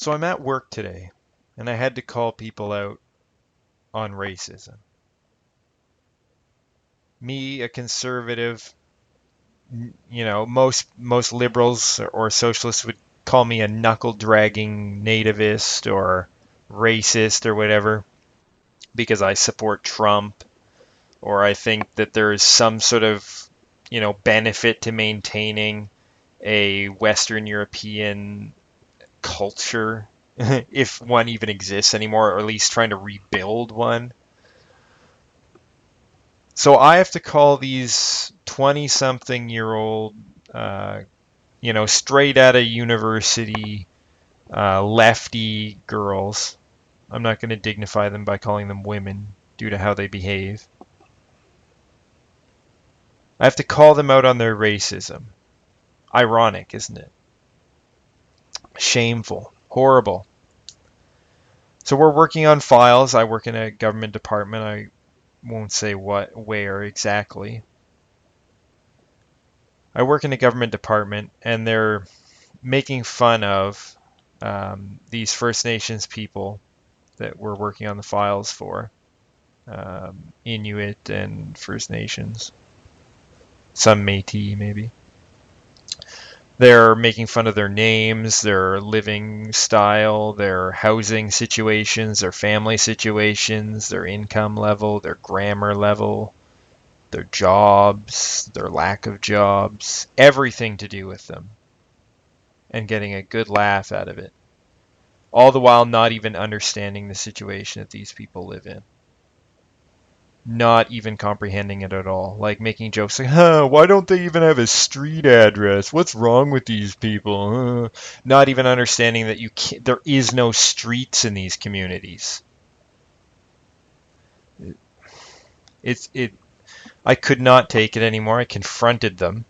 So I'm at work today, and I had to call people out on racism. Me, a conservative, most liberals or socialists would call me a knuckle-dragging nativist or racist or whatever because I support Trump or I think that there is some sort of, benefit to maintaining a Western European culture, if one even exists anymore, or at least trying to rebuild one. So I have to call these 20-something-year-old, straight out of university, lefty girls. I'm not going to dignify them by calling them women due to how they behave. I have to call them out on their racism. Ironic, isn't it? Shameful. Horrible. So we're working on files. I work in a government department. I won't say where exactly. I work in a government department, and they're making fun of these First Nations people that we're working on the files for, Inuit and First Nations, some Métis maybe. They're making fun of their names, their living style, their housing situations, their family situations, their income level, their grammar level, their jobs, their lack of jobs, everything to do with them, and getting a good laugh out of it. All the while not even understanding the situation that these people live in. Not even comprehending it at all. Like making jokes like, why don't they even have a street address? What's wrong with these people? Not even understanding that there is no streets in these communities. I could not take it anymore. I confronted them.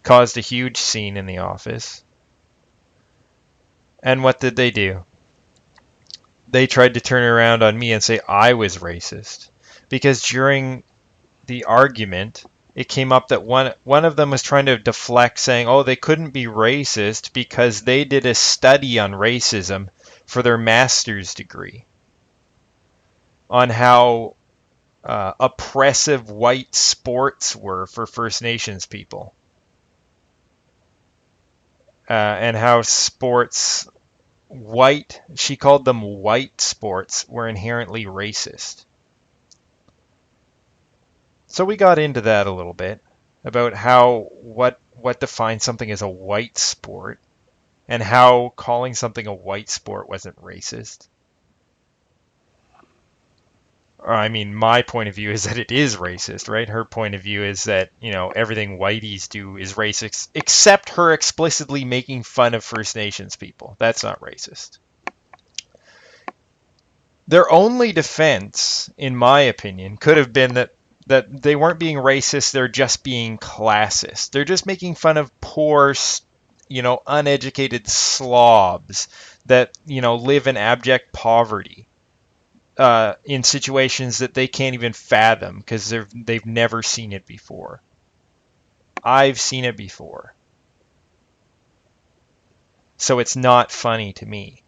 Caused a huge scene in the office. And what did they do? They tried to turn around on me and say I was racist. Because during the argument, it came up that one of them was trying to deflect, saying, oh, they couldn't be racist because they did a study on racism for their master's degree on how oppressive white sports were for First Nations people. And how she called them white sports, were inherently racist. So we got into that a little bit about what defines something as a white sport and how calling something a white sport wasn't racist. Or, I mean, my point of view is that it is racist, right? Her point of view is that, everything whiteys do is racist, except her explicitly making fun of First Nations people. That's not racist. Their only defense, in my opinion, could have been that they weren't being racist, they're just being classist. They're just making fun of poor, uneducated slobs that, live in abject poverty. In situations that they can't even fathom because they've never seen it before. I've seen it before. So it's not funny to me.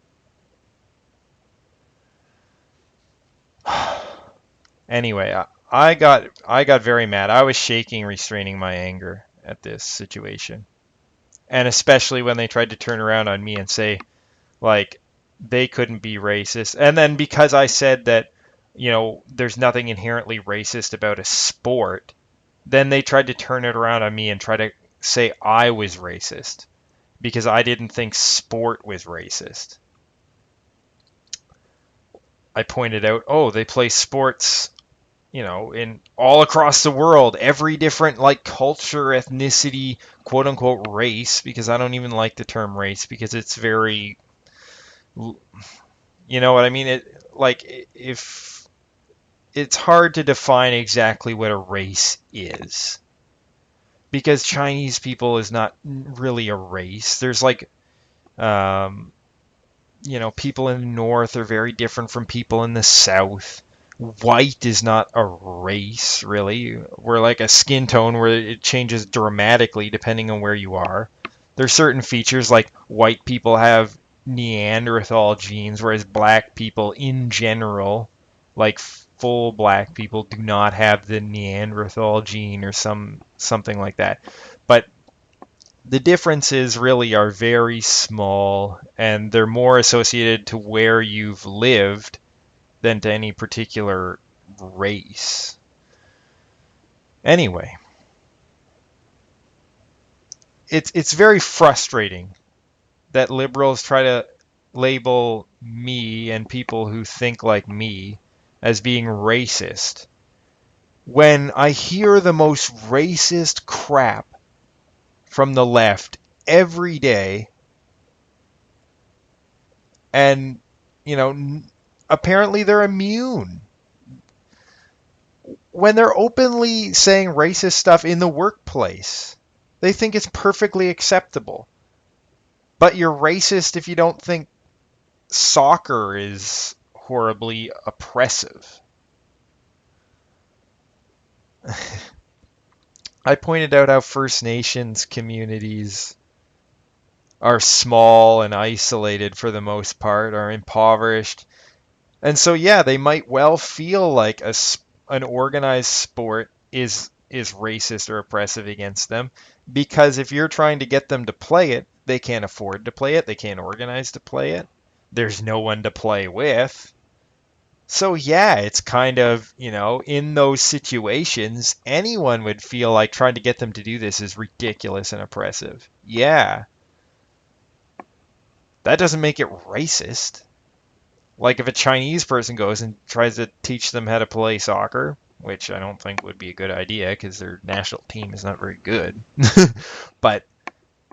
Anyway, I got very mad. I was shaking, restraining my anger at this situation. And especially when they tried to turn around on me and say, like, they couldn't be racist. And then because I said that, there's nothing inherently racist about a sport, then they tried to turn it around on me and try to say I was racist because I didn't think sport was racist. I pointed out, oh, they play sports, in all across the world, every different culture, ethnicity, quote unquote race, because I don't even like the term race because it's very, you know what I mean? If it's hard to define exactly what a race is, because Chinese people is not really a race. There's people in the north are very different from people in the south. White is not a race, really. We're like a skin tone where it changes dramatically depending on where you are. There's certain features like white people have Neanderthal genes, whereas black people in general, like full black people, do not have the Neanderthal gene or something like that. But the differences really are very small, and they're more associated to where you've lived than to any particular race. Anyway, it's very frustrating that liberals try to label me and people who think like me as being racist when I hear the most racist crap from the left every day, and apparently they're immune when they're openly saying racist stuff in the workplace. They think it's perfectly acceptable. But you're racist if you don't think soccer is horribly oppressive. I pointed out how First Nations communities are small and isolated for the most part, are impoverished. And so, yeah, they might well feel like an organized sport is racist or oppressive against them, because if you're trying to get them to play it, they can't afford to play it, they can't organize to play it, there's no one to play with. So yeah, it's kind of, in those situations, anyone would feel like trying to get them to do this is ridiculous and oppressive. Yeah, that doesn't make it racist. Like if a Chinese person goes and tries to teach them how to play soccer, which I don't think would be a good idea because their national team is not very good. But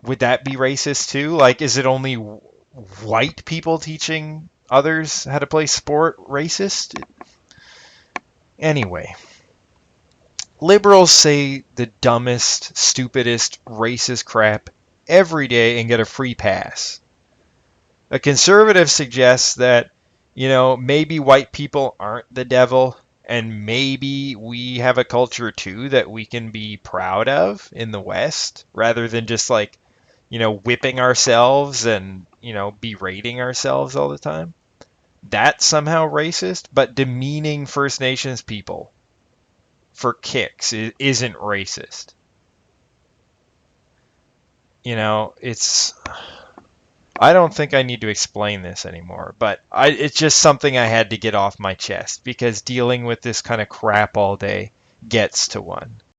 would that be racist too? Like, is it only white people teaching others how to play sport racist? Anyway, liberals say the dumbest, stupidest, racist crap every day and get a free pass. A conservative suggests that, maybe white people aren't the devil, and maybe we have a culture too that we can be proud of in the West, rather than just like, whipping ourselves and, berating ourselves all the time. That's somehow racist, but demeaning First Nations people for kicks isn't racist. It's I don't think I need to explain this anymore, but it's just something I had to get off my chest because dealing with this kind of crap all day gets to one.